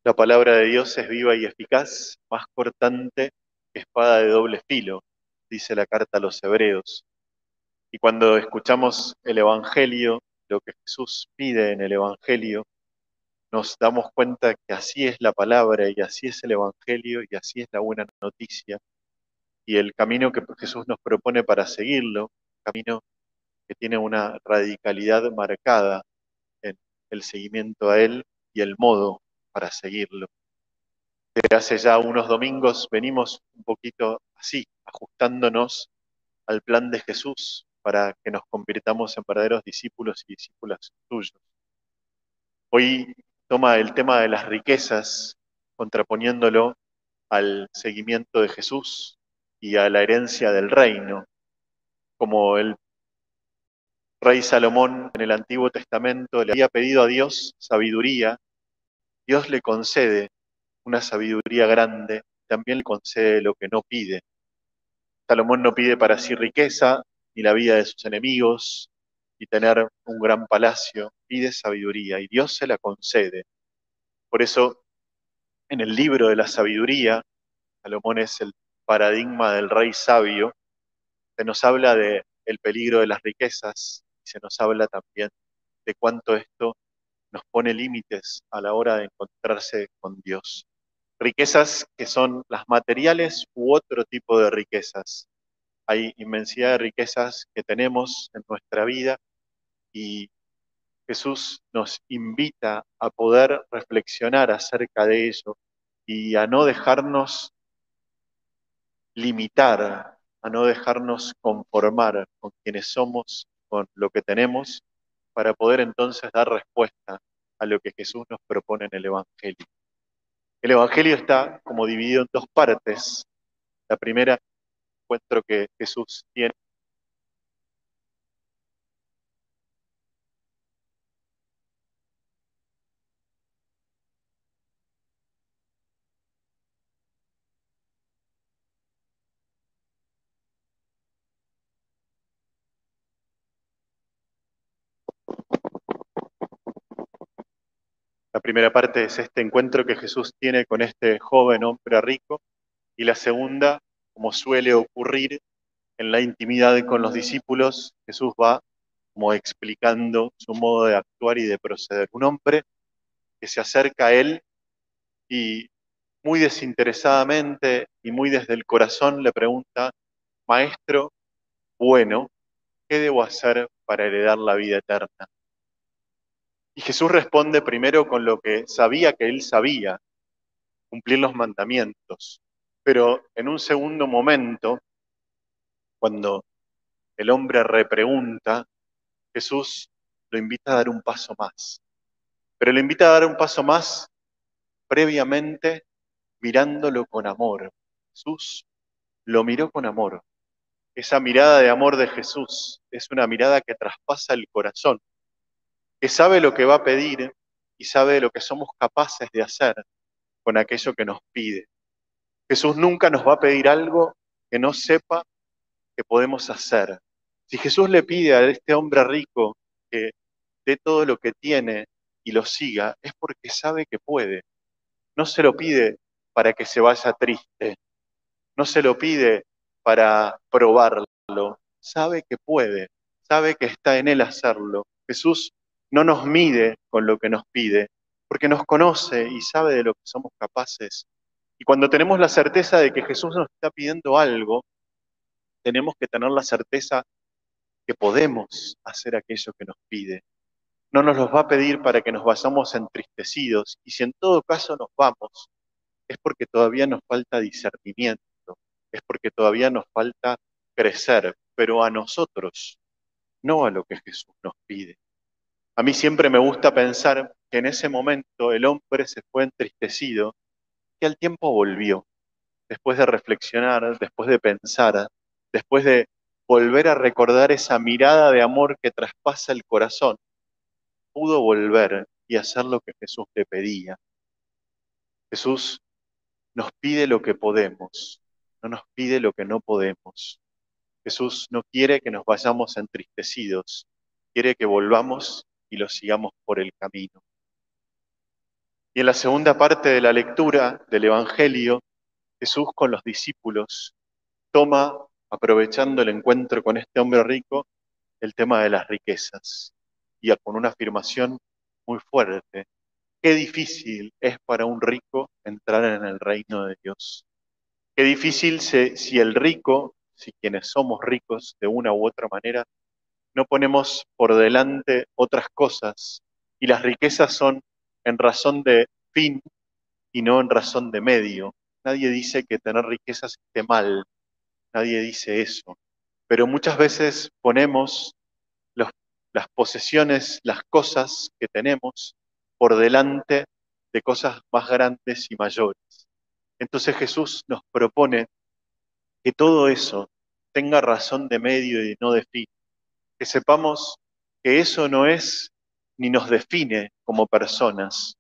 La palabra de Dios es viva y eficaz, más cortante que espada de doble filo, dice la carta a los Hebreos. Y cuando escuchamos el Evangelio, lo que Jesús pide en el Evangelio, nos damos cuenta que así es la palabra y así es el Evangelio y así es la buena noticia. Y el camino que Jesús nos propone para seguirlo, un camino que tiene una radicalidad marcada en el seguimiento a Él y el modo para seguirlo. Desde hace ya unos domingos venimos un poquito así, ajustándonos al plan de Jesús para que nos convirtamos en verdaderos discípulos y discípulas suyos. Hoy toma el tema de las riquezas, contraponiéndolo al seguimiento de Jesús y a la herencia del reino. Como el rey Salomón en el Antiguo Testamento le había pedido a Dios sabiduría, Dios le concede una sabiduría grande, también le concede lo que no pide. Salomón no pide para sí riqueza, ni la vida de sus enemigos, ni tener un gran palacio, pide sabiduría y Dios se la concede. Por eso, en el libro de la sabiduría, Salomón es el paradigma del rey sabio, se nos habla de el peligro de las riquezas y se nos habla también de cuánto esto nos pone límites a la hora de encontrarse con Dios. Riquezas que son las materiales u otro tipo de riquezas. Hay inmensidad de riquezas que tenemos en nuestra vida y Jesús nos invita a poder reflexionar acerca de ello y a no dejarnos limitar, a no dejarnos conformar con quienes somos, con lo que tenemos, para poder entonces dar respuesta a lo que Jesús nos propone en el Evangelio. El Evangelio está como dividido en dos partes. La primera, encuentro que Jesús tiene. La primera parte es este encuentro que Jesús tiene con este joven hombre rico, y la segunda, como suele ocurrir en la intimidad con los discípulos, Jesús va como explicando su modo de actuar y de proceder. Un hombre que se acerca a él y muy desinteresadamente y muy desde el corazón le pregunta: Maestro bueno, ¿qué debo hacer para heredar la vida eterna? Y Jesús responde primero con lo que sabía que él sabía: cumplir los mandamientos. Pero en un segundo momento, cuando el hombre repregunta, Jesús lo invita a dar un paso más. Pero lo invita a dar un paso más previamente mirándolo con amor. Jesús lo miró con amor. Esa mirada de amor de Jesús es una mirada que traspasa el corazón, que sabe lo que va a pedir y sabe lo que somos capaces de hacer con aquello que nos pide. Jesús nunca nos va a pedir algo que no sepa que podemos hacer. Si Jesús le pide a este hombre rico que dé todo lo que tiene y lo siga, es porque sabe que puede. No se lo pide para que se vaya triste, no se lo pide para probarlo, sabe que puede, sabe que está en él hacerlo. Jesús no nos mide con lo que nos pide, porque nos conoce y sabe de lo que somos capaces. Y cuando tenemos la certeza de que Jesús nos está pidiendo algo, tenemos que tener la certeza que podemos hacer aquello que nos pide. No nos los va a pedir para que nos vayamos entristecidos, y si en todo caso nos vamos, es porque todavía nos falta discernimiento, es porque todavía nos falta crecer, pero a nosotros, no a lo que Jesús nos pide. A mí siempre me gusta pensar que en ese momento el hombre se fue entristecido y al tiempo volvió, después de reflexionar, después de pensar, después de volver a recordar esa mirada de amor que traspasa el corazón, pudo volver y hacer lo que Jesús le pedía. Jesús nos pide lo que podemos, no nos pide lo que no podemos. Jesús no quiere que nos vayamos entristecidos, quiere que volvamos y lo sigamos por el camino. Y en la segunda parte de la lectura del Evangelio, Jesús con los discípulos toma, aprovechando el encuentro con este hombre rico, el tema de las riquezas, y con una afirmación muy fuerte. Qué difícil es para un rico entrar en el reino de Dios. Qué difícil si el rico, si quienes somos ricos de una u otra manera, no ponemos por delante otras cosas, y las riquezas son en razón de fin y no en razón de medio. Nadie dice que tener riquezas esté mal, nadie dice eso, pero muchas veces ponemos los- las posesiones, las cosas que tenemos por delante de cosas más grandes y mayores. Entonces Jesús nos propone que todo eso tenga razón de medio y no de fin, que sepamos que eso no es ni nos define como personas,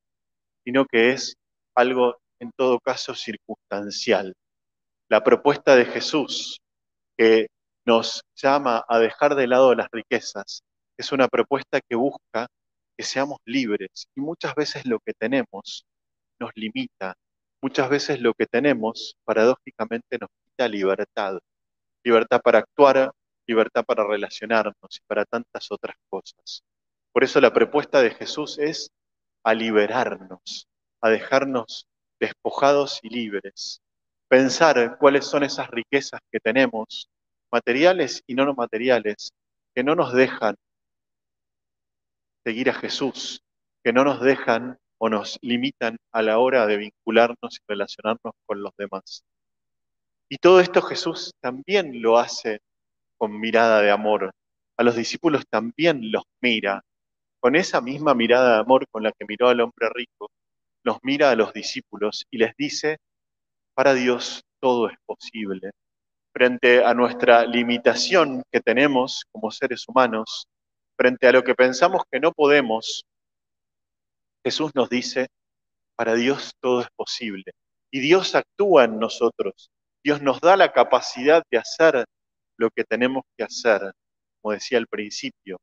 sino que es algo en todo caso circunstancial. La propuesta de Jesús que nos llama a dejar de lado las riquezas es una propuesta que busca que seamos libres y muchas veces lo que tenemos nos limita, muchas veces lo que tenemos paradójicamente nos quita libertad, libertad para actuar, libertad para relacionarnos y para tantas otras cosas. Por eso la propuesta de Jesús es a liberarnos, a dejarnos despojados y libres. Pensar cuáles son esas riquezas que tenemos, materiales y no materiales, que no nos dejan seguir a Jesús, que no nos dejan o nos limitan a la hora de vincularnos y relacionarnos con los demás. Y todo esto Jesús también lo hace con mirada de amor. A los discípulos también los mira, con esa misma mirada de amor con la que miró al hombre rico, los mira a los discípulos y les dice, para Dios todo es posible. Frente a nuestra limitación que tenemos como seres humanos, frente a lo que pensamos que no podemos, Jesús nos dice, para Dios todo es posible. Y Dios actúa en nosotros. Dios nos da la capacidad de hacer lo que tenemos que hacer. Como decía al principio,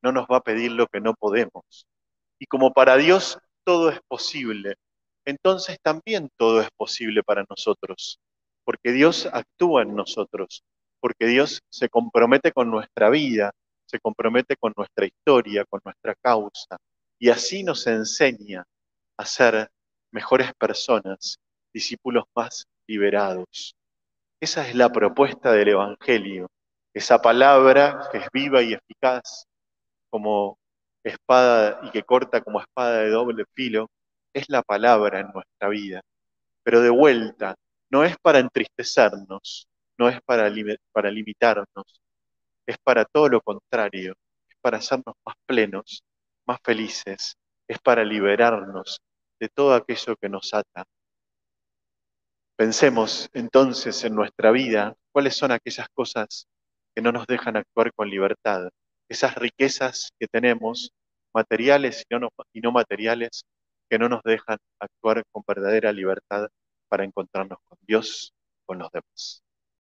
no nos va a pedir lo que no podemos. Y como para Dios todo es posible, entonces también todo es posible para nosotros, porque Dios actúa en nosotros, porque Dios se compromete con nuestra vida, se compromete con nuestra historia, con nuestra causa, y así nos enseña a ser mejores personas, discípulos más liberados. Esa es la propuesta del Evangelio, esa palabra que es viva y eficaz como espada y que corta como espada de doble filo, es la palabra en nuestra vida. Pero de vuelta, no es para entristecernos, no es para limitarnos, es para todo lo contrario, es para hacernos más plenos, más felices, es para liberarnos de todo aquello que nos ata. Pensemos entonces en nuestra vida cuáles son aquellas cosas que no nos dejan actuar con libertad, esas riquezas que tenemos, materiales y no materiales, que no nos dejan actuar con verdadera libertad para encontrarnos con Dios, con los demás.